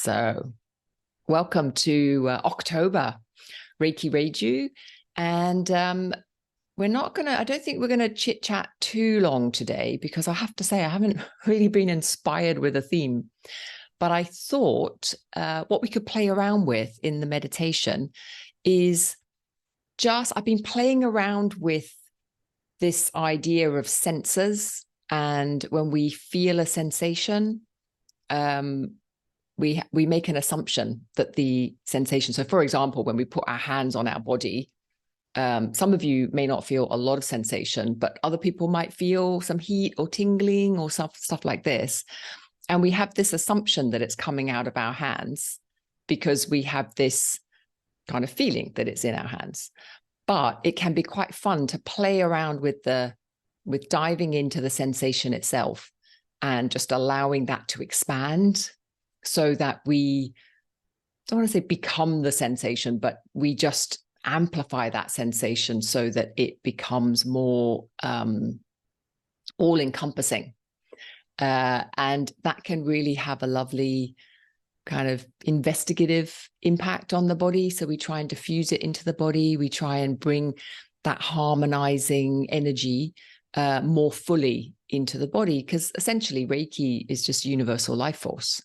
So, welcome to October, Reiki Reiju. And I don't think we're going to chit chat too long today, because I have to say, I haven't really been inspired with a theme. But I thought what we could play around with in the meditation is I've been playing around with this idea of senses. And when we feel a sensation, we make an assumption that the sensation. So, for example, when we put our hands on our body, some of you may not feel a lot of sensation, but other people might feel some heat or tingling or stuff like this. And we have this assumption that it's coming out of our hands because we have this kind of feeling that it's in our hands. But it can be quite fun to play around with diving into the sensation itself and just allowing that to expand, so that we don't want to say become the sensation, but we just amplify that sensation so that it becomes more all-encompassing. And that can really have a lovely kind of investigative impact on the body. So we try and diffuse it into the body. We try and bring that harmonizing energy more fully into the body, because essentially Reiki is just universal life force.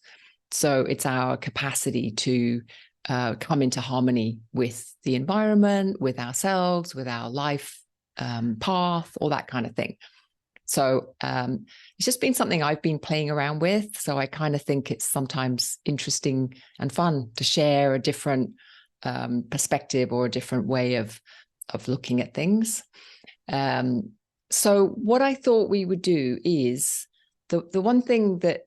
So it's our capacity to come into harmony with the environment, with ourselves, with our life path, all that kind of thing. So it's just been something I've been playing around with. So I kind of think it's sometimes interesting and fun to share a different perspective or a different way of looking at things. So what I thought we would do is the one thing that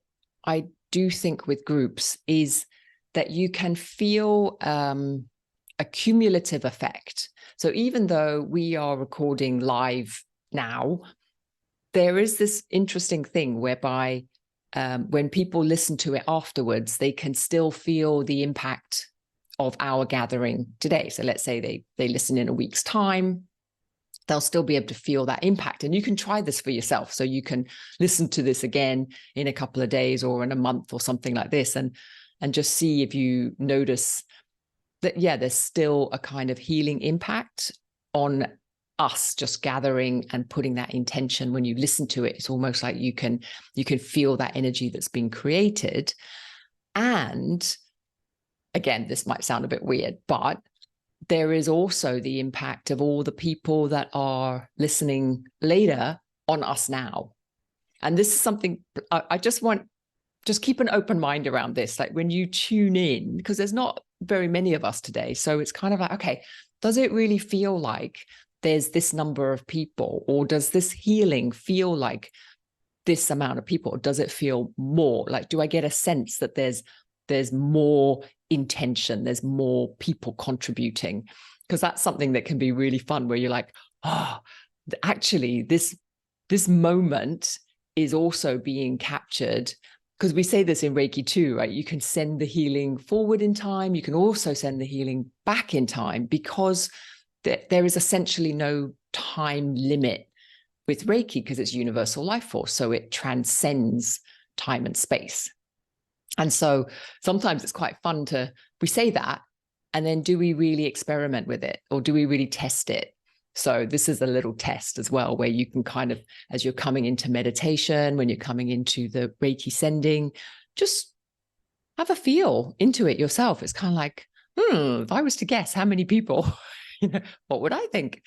I do think with groups is that you can feel a cumulative effect. So even though we are recording live now, there is this interesting thing whereby when people listen to it afterwards, they can still feel the impact of our gathering today. So let's say they listen in a week's time, they'll still be able to feel that impact. And you can try this for yourself. So you can listen to this again in a couple of days or in a month or something like this, and just see if you notice that, yeah, there's still a kind of healing impact on us just gathering and putting that intention. When you listen to it, it's almost like you can feel that energy that's been created. And again, this might sound a bit weird, but there is also the impact of all the people that are listening later on us now. And this is something I just keep an open mind around this. Like when you tune in, because there's not very many of us today. So it's kind of like, okay, does it really feel like there's this number of people, or does this healing feel like this amount of people? Or does it feel more? Like, do I get a sense that there's more intention, there's more people contributing? Because that's something that can be really fun, where you're like, actually this moment is also being captured. Because we say this in Reiki too, right? You can send the healing forward in time. You can also send the healing back in time, because there is essentially no time limit with Reiki, because it's universal life force. So it transcends time and space. And so sometimes it's quite fun we say that, and then do we really experiment with it, or do we really test it? So this is a little test as well, where you can kind of, as you're coming into meditation, when you're coming into the Reiki sending, just have a feel into it yourself. It's kind of like, if I was to guess how many people, what would I think?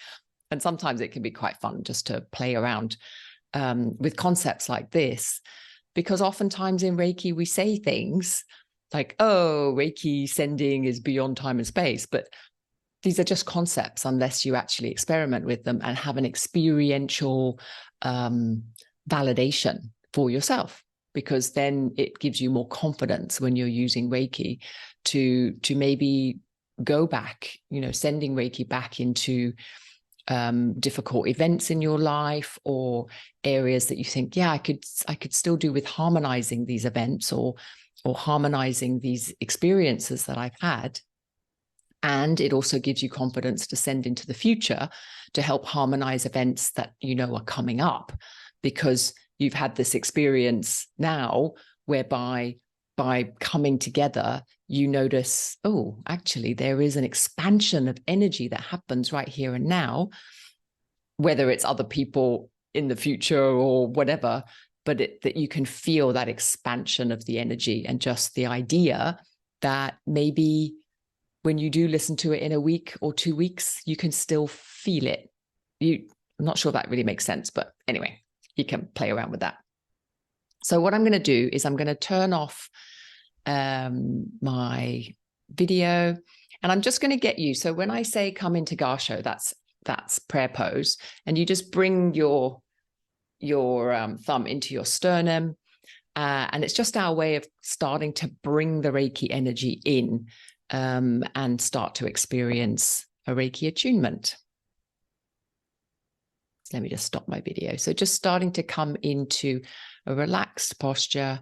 And sometimes it can be quite fun just to play around with concepts like this. Because oftentimes in Reiki, we say things like, oh, Reiki sending is beyond time and space. But these are just concepts unless you actually experiment with them and have an experiential validation for yourself. Because then it gives you more confidence when you're using Reiki to maybe go back, sending Reiki back into difficult events in your life, or areas that you think, yeah, I could still do with harmonizing these events or harmonizing these experiences that I've had. And it also gives you confidence to send into the future to help harmonize events that are coming up, because you've had this experience now whereby by coming together, you notice, oh, actually, there is an expansion of energy that happens right here and now, whether it's other people in the future or whatever, but that you can feel that expansion of the energy, and just the idea that maybe when you do listen to it in a week or 2 weeks, you can still feel it. I'm not sure that really makes sense, but anyway, you can play around with that. So what I'm going to do is I'm going to turn off my video, and I'm just going to get you. So when I say come into Garsho, that's prayer pose, and you just bring your thumb into your sternum, and it's just our way of starting to bring the Reiki energy in, and start to experience a Reiki attunement. So let me just stop my video. So just starting to come into a relaxed posture,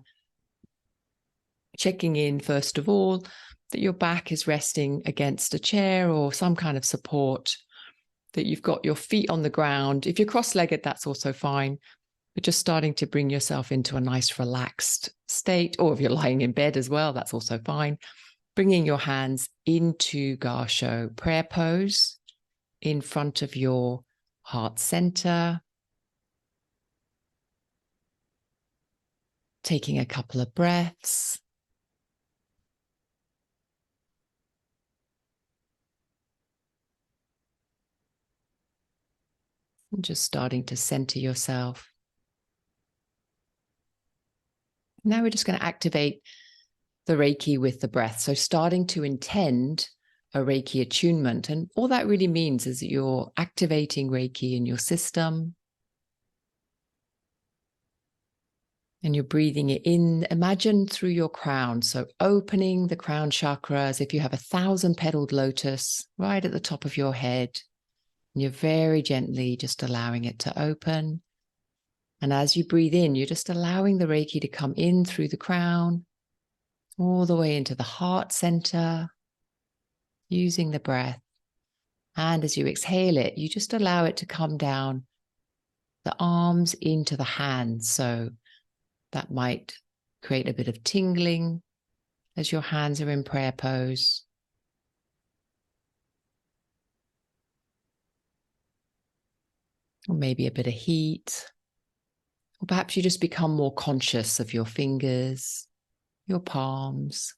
checking in first of all that your back is resting against a chair or some kind of support, that you've got your feet on the ground. If you're cross-legged, that's also fine. But just starting to bring yourself into a nice relaxed state, or if you're lying in bed as well, that's also fine. Bringing your hands into Garsho prayer pose in front of your heart center. Taking a couple of breaths. And just starting to center yourself. Now we're just going to activate the Reiki with the breath. So starting to intend a Reiki attunement. And all that really means is that you're activating Reiki in your system. And you're breathing it in. Imagine through your crown. So opening the crown chakra as if you have 1,000-petaled lotus right at the top of your head. And you're very gently just allowing it to open. And as you breathe in, you're just allowing the Reiki to come in through the crown, all the way into the heart center, using the breath. And as you exhale it, you just allow it to come down the arms into the hands. So that might create a bit of tingling as your hands are in prayer pose. Or maybe a bit of heat. Or perhaps you just become more conscious of your fingers, your palms.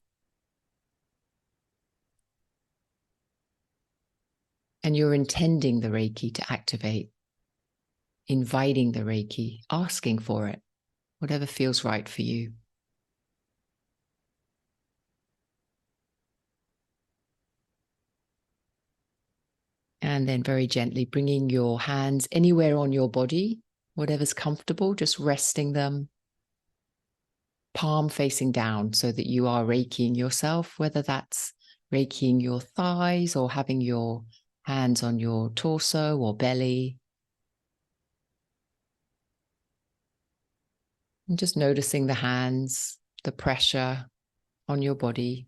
And you're intending the Reiki to activate, inviting the Reiki, asking for it, whatever feels right for you. And then very gently bringing your hands anywhere on your body, whatever's comfortable, just resting them, palm facing down, so that you are Reikiing yourself, whether that's Reikiing your thighs or having your hands on your torso or belly. And just noticing the hands, the pressure on your body.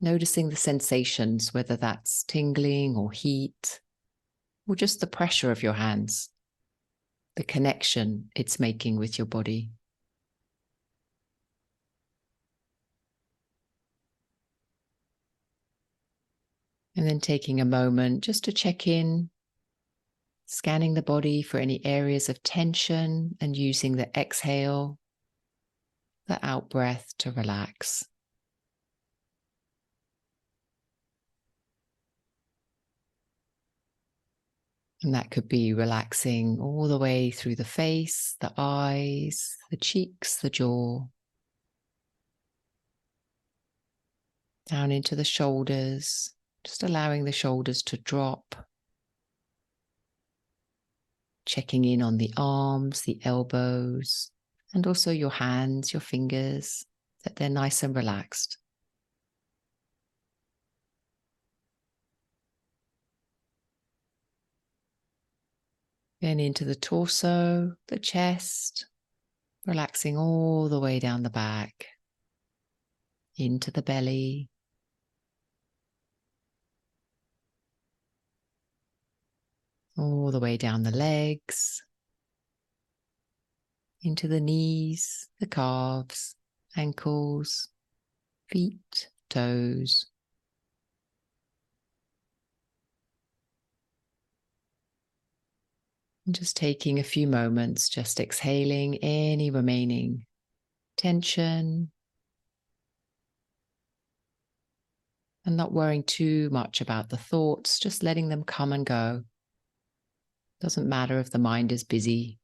Noticing the sensations, whether that's tingling or heat, or just the pressure of your hands, the connection it's making with your body. And then taking a moment just to check in, scanning the body for any areas of tension, and using the exhale, the out breath to relax. And that could be relaxing all the way through the face, the eyes, the cheeks, the jaw, down into the shoulders, just allowing the shoulders to drop. Checking in on the arms, the elbows, and also your hands, your fingers, that they're nice and relaxed. Then into the torso, the chest, relaxing all the way down the back, into the belly, all the way down the legs, into the knees, the calves, ankles, feet, toes. And just taking a few moments, just exhaling any remaining tension and not worrying too much about the thoughts, just letting them come and go. Doesn't matter if the mind is busy,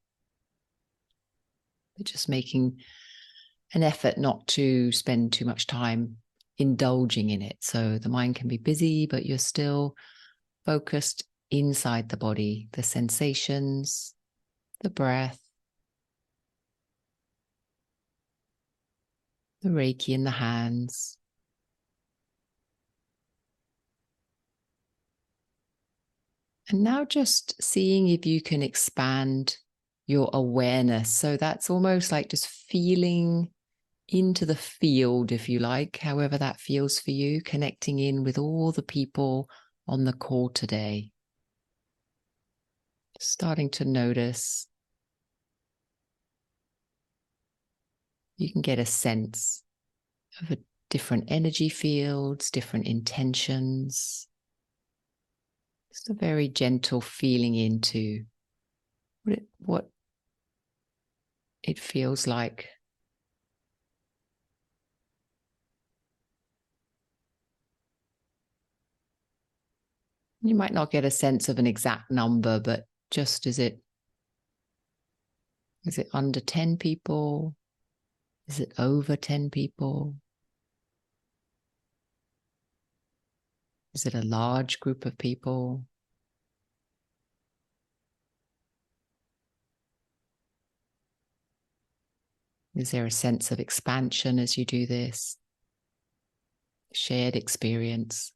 but just making an effort not to spend too much time indulging in it. So the mind can be busy, but you're still focused inside the body, the sensations, the breath, the Reiki in the hands. And now just seeing if you can expand your awareness. So that's almost like just feeling into the field, if you like, however that feels for you, connecting in with all the people on the call today. Starting to notice. You can get a sense of different energy fields, different intentions. Just a very gentle feeling into what it feels like. You might not get a sense of an exact number, but just is it under 10 people? Is it over 10 people? Is it a large group of people? Is there a sense of expansion as you do this? Shared experience?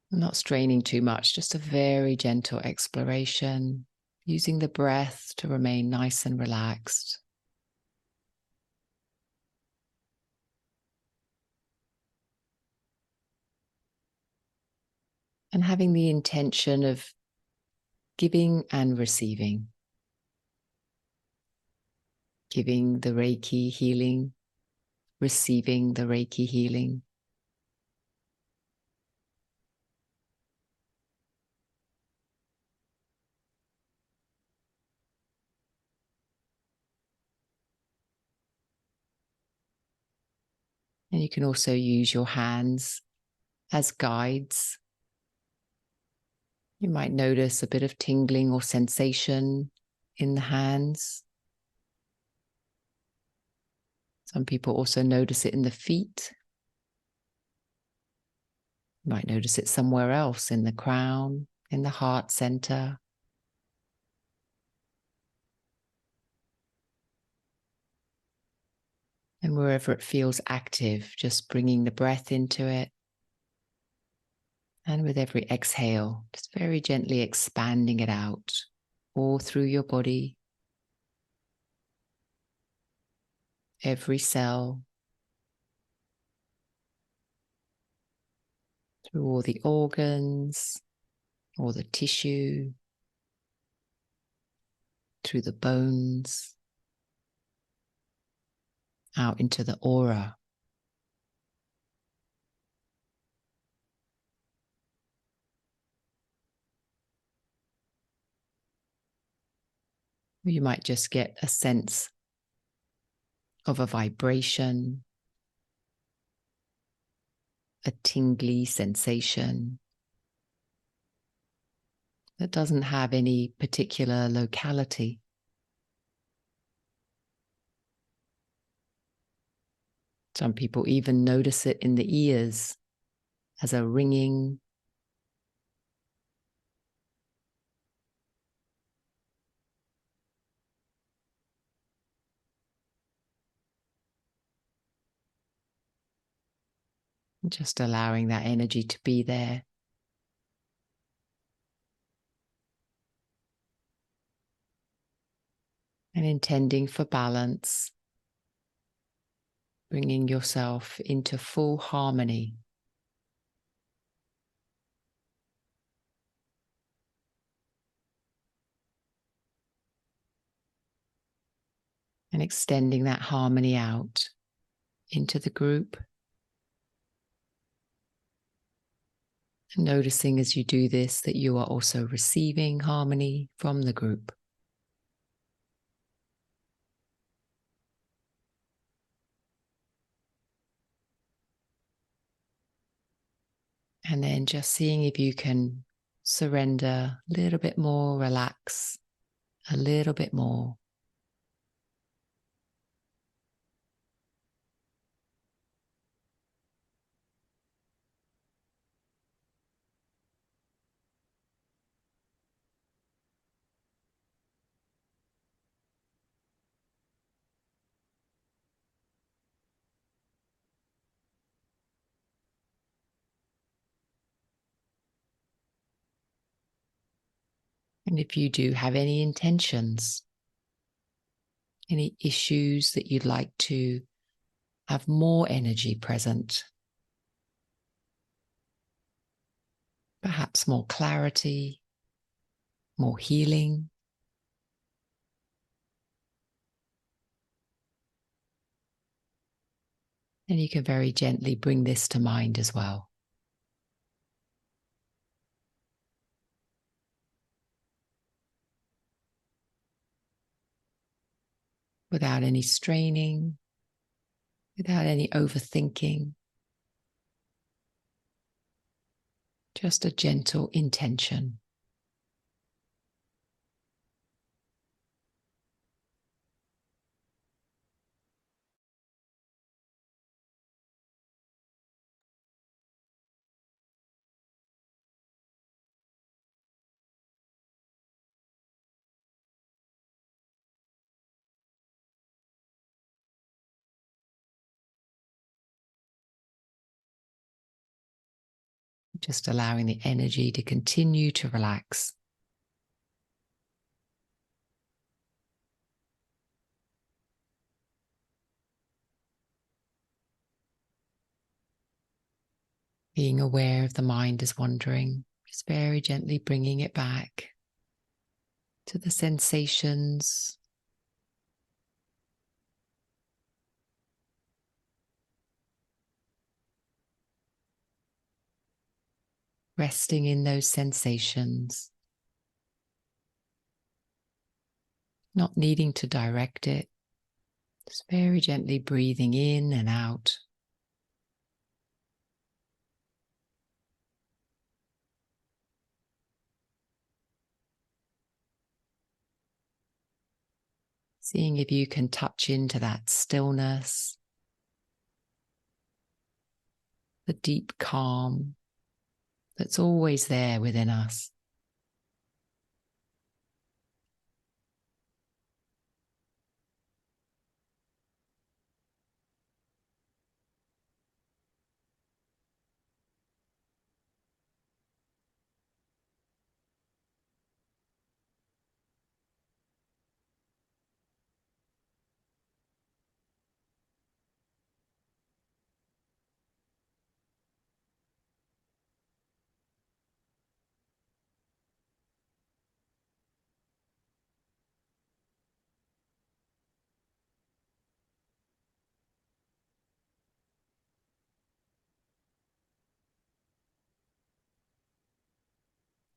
Not straining too much, just a very gentle exploration, using the breath to remain nice and relaxed. And having the intention of giving and receiving. Giving the Reiki healing, receiving the Reiki healing. And you can also use your hands as guides. You might notice a bit of tingling or sensation in the hands. Some people also notice it in the feet. You might notice it somewhere else, in the crown, in the heart center. And wherever it feels active, just bringing the breath into it. And with every exhale, just very gently expanding it out all through your body. Every cell, through all the organs, all the tissue, through the bones, out into the aura. You might just get a sense of a vibration, a tingly sensation that doesn't have any particular locality. Some people even notice it in the ears as a ringing. Just allowing that energy to be there. And intending for balance, bringing yourself into full harmony and extending that harmony out into the group. And noticing as you do this that you are also receiving harmony from the group. And then just seeing if you can surrender a little bit more, relax a little bit more. And if you do have any intentions, any issues that you'd like to have more energy present, perhaps more clarity, more healing, then you can very gently bring this to mind as well. Without any straining, without any overthinking, just a gentle intention. Just allowing the energy to continue to relax. Being aware if the mind is wandering, just very gently bringing it back to the sensations, resting in those sensations, not needing to direct it, just very gently breathing in and out. Seeing if you can touch into that stillness, the deep calm that's always there within us.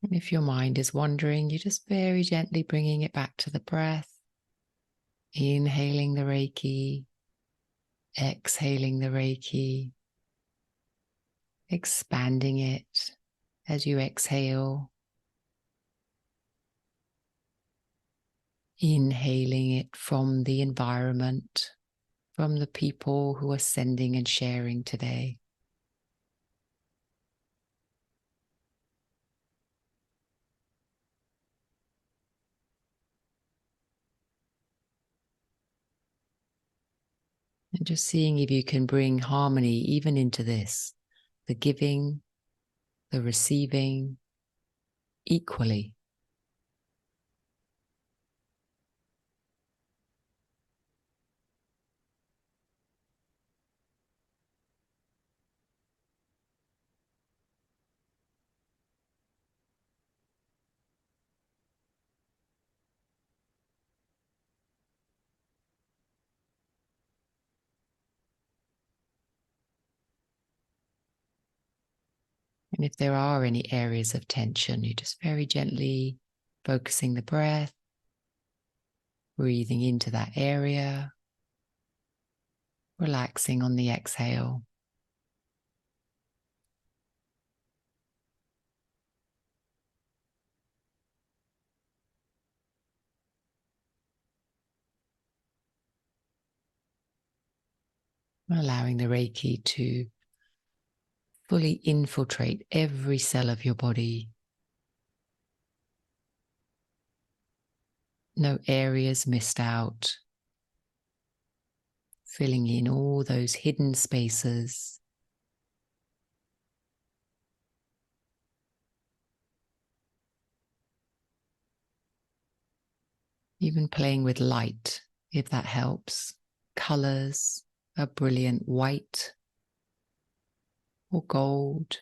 And if your mind is wandering, you're just very gently bringing it back to the breath, inhaling the Reiki, exhaling the Reiki, expanding it as you exhale, inhaling it from the environment, from the people who are sending and sharing today. And just seeing if you can bring harmony even into this, the giving, the receiving, equally. And if there are any areas of tension, you're just very gently focusing the breath, breathing into that area, relaxing on the exhale. Allowing the Reiki to fully infiltrate every cell of your body. No areas missed out. Filling in all those hidden spaces. Even playing with light, if that helps. Colors, a brilliant white or gold,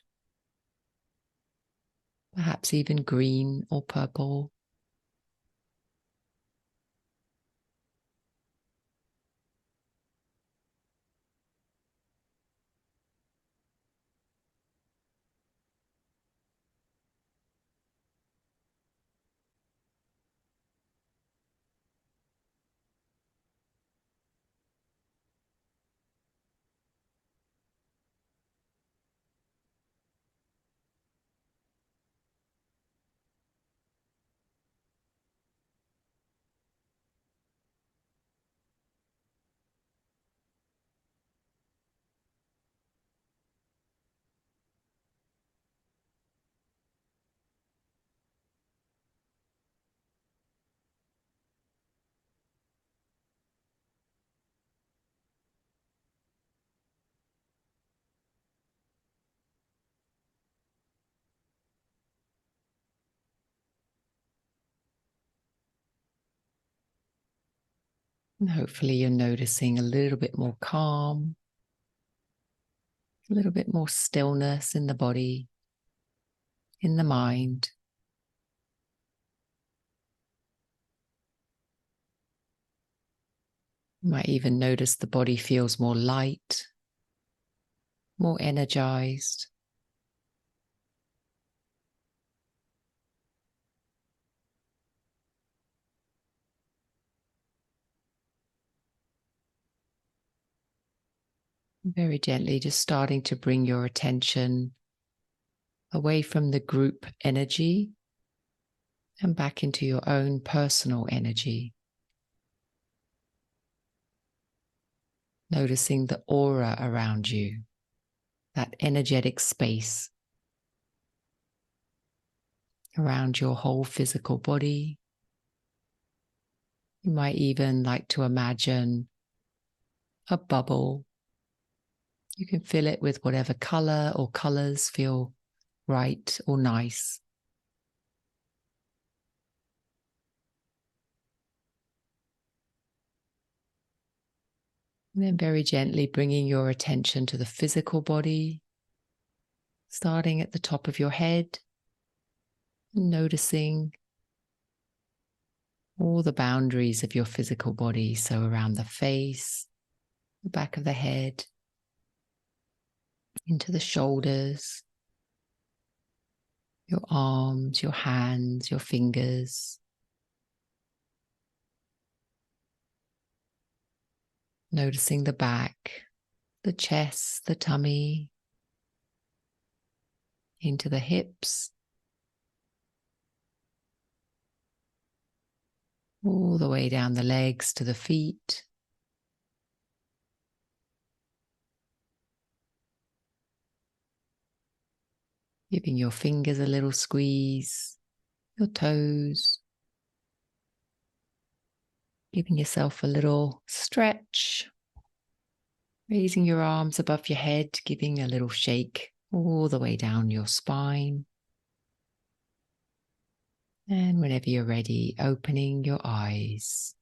perhaps even green or purple. And hopefully you're noticing a little bit more calm, a little bit more stillness in the body, in the mind. You might even notice the body feels more light, more energized. Very gently, just starting to bring your attention away from the group energy and back into your own personal energy. Noticing the aura around you, that energetic space around your whole physical body. You might even like to imagine a bubble. You can fill it with whatever color or colors feel right or nice. And then very gently bringing your attention to the physical body, starting at the top of your head, and noticing all the boundaries of your physical body. So around the face, the back of the head, into the shoulders, your arms, your hands, your fingers. Noticing the back, the chest, the tummy, into the hips, all the way down the legs to the feet. Giving your fingers a little squeeze, your toes. Giving yourself a little stretch. Raising your arms above your head, giving a little shake all the way down your spine. And whenever you're ready, opening your eyes.